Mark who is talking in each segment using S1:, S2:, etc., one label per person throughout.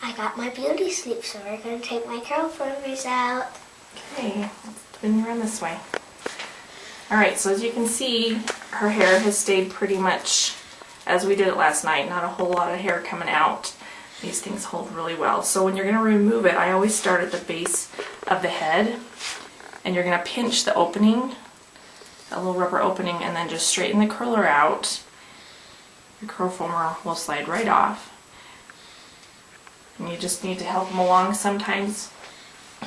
S1: I got my beauty sleep, so we're going to take my curl formers out.
S2: Okay, let's spin you around this way. Alright, so as you can see, her hair has stayed pretty much as we did it last night. Not a whole lot of hair coming out. These things hold really well. So when you're going to remove it, I always start at the base of the head. And you're going to pinch the opening, a little rubber opening, and then just straighten the curler out. Your curl former will slide right off. And you just need to help them along sometimes,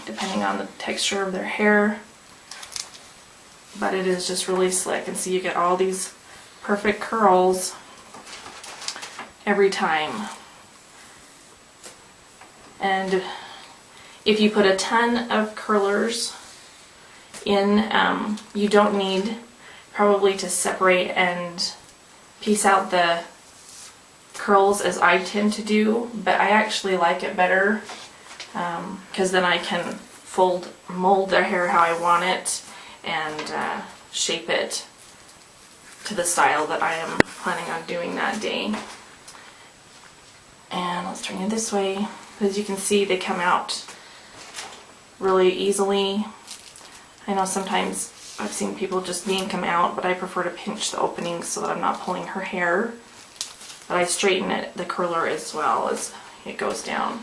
S2: depending on the texture of their hair. But it is just really slick, and so you get all these perfect curls every time. And if you put a ton of curlers in, you don't need probably to separate and piece out the curls as I tend to do, but I actually like it better because then I can mold their hair how I want it and shape it to the style that I am planning on doing that day. And let's turn you this way. As you can see, they come out really easily. I know sometimes I've seen people just yank them out, but I prefer to pinch the openings so that I'm not pulling her hair. But I straighten it, the curler as well as it goes down.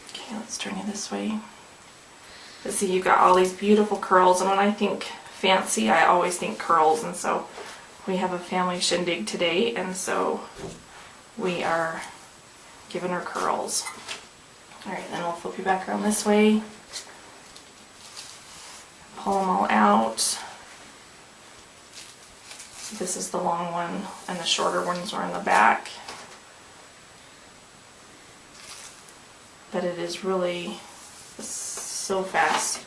S2: Okay, let's turn you this way. But see, you've got all these beautiful curls, and when I think fancy, I always think curls, and so we have a family shindig today, and so we are giving her curls. Alright, then we'll flip you back around this way. Pull them all out. This is the long one, and the shorter ones are in the back. But it is really so fast.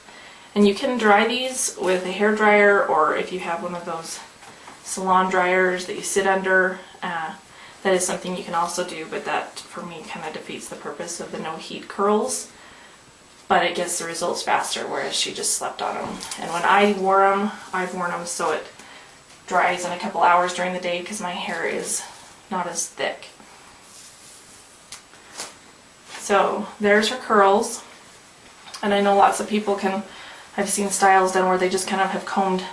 S2: And you can dry these with a hair dryer, or if you have one of those salon dryers that you sit under, that is something you can also do, but that for me kind of defeats the purpose of the no heat curls. But it gets the results faster, whereas she just slept on them. And when I wore them, I've worn them so it dries in a couple hours during the day because my hair is not as thick. So there's her curls. And I know lots of people I've seen styles done where they just kind of have combed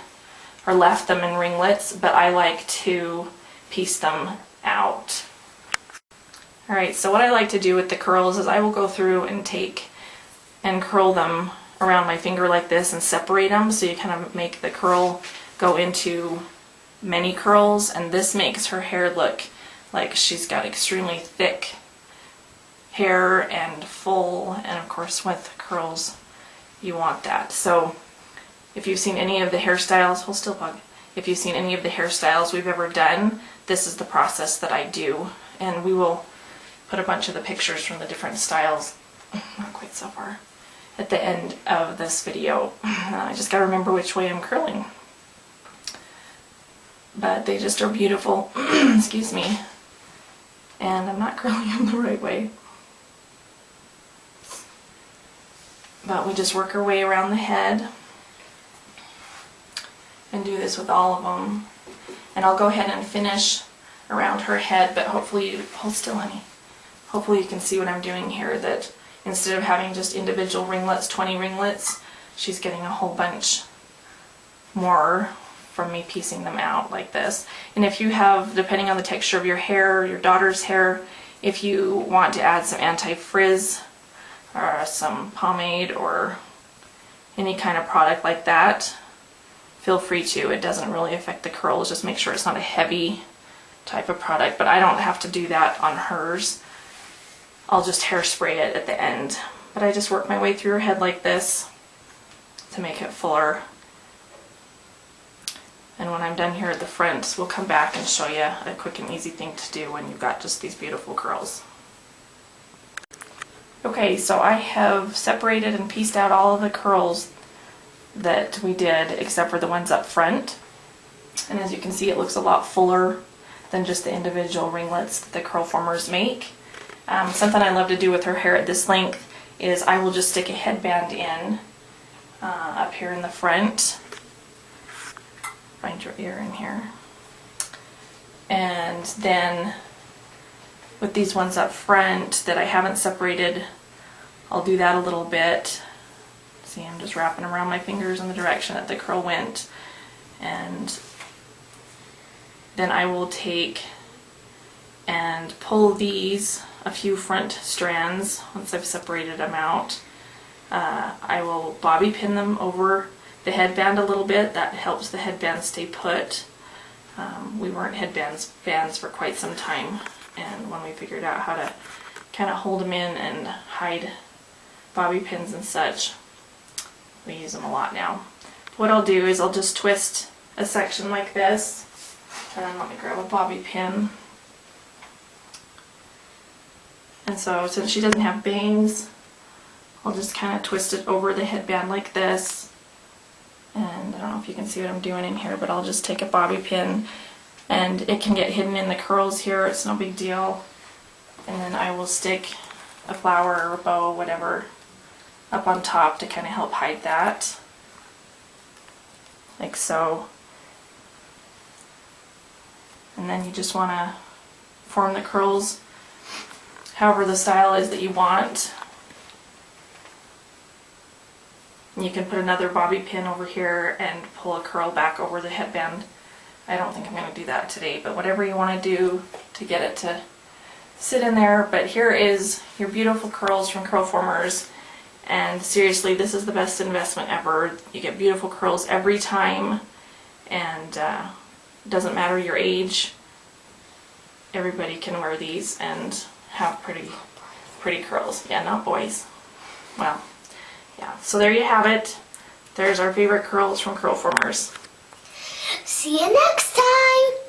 S2: or left them in ringlets, but I like to piece them out. Alright, so what I like to do with the curls is I will go through and take and curl them around my finger like this and separate them, so you kind of make the curl go into many curls, and this makes her hair look like she's got extremely thick hair and full, and of course with curls you want that. So if you've seen any of the hairstyles, hold still Pug, if you've seen any of the hairstyles we've ever done, this is the process that I do, and we will put a bunch of the pictures from the different styles, not quite so far, at the end of this video. I just gotta remember which way I'm curling. But they just are beautiful, excuse me, and I'm not curling them the right way. But we just work our way around the head and do this with all of them. And I'll go ahead and finish around her head, but hopefully, hold still honey, hopefully you can see what I'm doing here, that instead of having just individual ringlets, 20 ringlets, she's getting a whole bunch more from me piecing them out like this. And if you have, depending on the texture of your hair, your daughter's hair, if you want to add some anti-frizz or some pomade or any kind of product like that, feel free to. It doesn't really affect the curls, just make sure it's not a heavy type of product, but I don't have to do that on hers. I'll just hairspray it at the end. But I just work my way through her head like this to make it fuller. And when I'm done here at the front, we'll come back and show you a quick and easy thing to do when you've got just these beautiful curls. Okay, so I have separated and pieced out all of the curls that we did, except for the ones up front. And as you can see, it looks a lot fuller than just the individual ringlets that the curl formers make. Something I love to do with her hair at this length is I will just stick a headband in up here in the front. Find your ear in here. And then with these ones up front that I haven't separated, I'll do that a little bit. See, I'm just wrapping around my fingers in the direction that the curl went, and then I will take and pull these a few front strands once I've separated them out. I will bobby pin them over the headband a little bit. That helps the headband stay put. We weren't fans for quite some time, and when we figured out how to kind of hold them in and hide bobby pins and such, we use them a lot now. What I'll do is I'll just twist a section like this, and then let me grab a bobby pin. And so since she doesn't have bangs, I'll just kind of twist it over the headband like this. And I don't know if you can see what I'm doing in here, but I'll just take a bobby pin, and it can get hidden in the curls here, it's no big deal. And then I will stick a flower or a bow, whatever, up on top to kind of help hide that, like so. And then you just want to form the curls however the style is that you want. You can put another bobby pin over here and pull a curl back over the headband. I don't think I'm going to do that today, but whatever you want to do to get it to sit in there. But here is your beautiful curls from Curl Formers, and seriously, this is the best investment ever. You get beautiful curls every time, and it doesn't matter your age. Everybody can wear these and have pretty curls. Yeah, not boys. Well, yeah, so there you have it. There's our favorite curls from Curl Formers.
S1: See you next time!